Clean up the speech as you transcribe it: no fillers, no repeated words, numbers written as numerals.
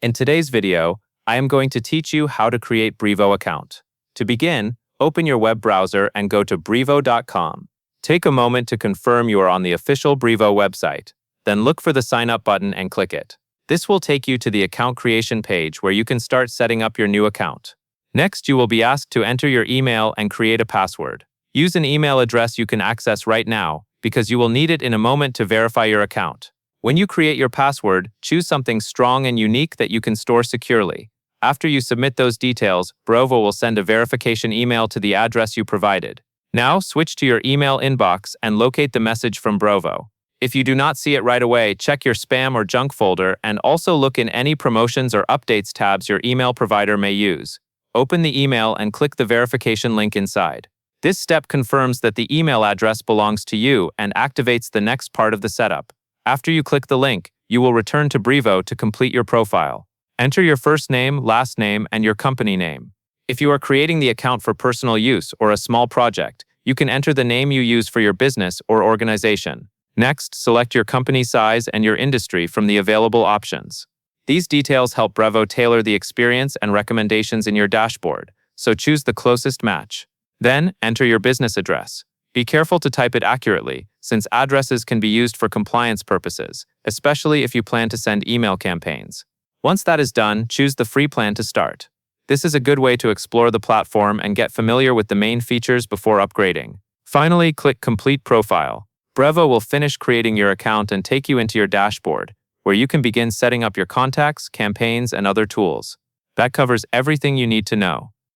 In today's video, I am going to teach you how to create Brevo account. To begin, open your web browser and go to brevo.com. Take a moment to confirm you are on the official Brevo website. Then look for the Sign Up button and click it. This will take you to the account creation page where you can start setting up your new account. Next, you will be asked to enter your email and create a password. Use an email address you can access right now because you will need it in a moment to verify your account. When you create your password, choose something strong and unique that you can store securely. After you submit those details, Brevo will send a verification email to the address you provided. Now, switch to your email inbox and locate the message from Brevo. If you do not see it right away, check your spam or junk folder and also look in any promotions or updates tabs your email provider may use. Open the email and click the verification link inside. This step confirms that the email address belongs to you and activates the next part of the setup. After you click the link, you will return to Brevo to complete your profile. Enter your first name, last name, and your company name. If you are creating the account for personal use or a small project, you can enter the name you use for your business or organization. Next, select your company size and your industry from the available options. These details help Brevo tailor the experience and recommendations in your dashboard, so choose the closest match. Then, enter your business address. Be careful to type it accurately, since addresses can be used for compliance purposes, especially if you plan to send email campaigns. Once that is done, choose the free plan to start. This is a good way to explore the platform and get familiar with the main features before upgrading. Finally, click Complete Profile. Brevo will finish creating your account and take you into your dashboard, where you can begin setting up your contacts, campaigns, and other tools. That covers everything you need to know.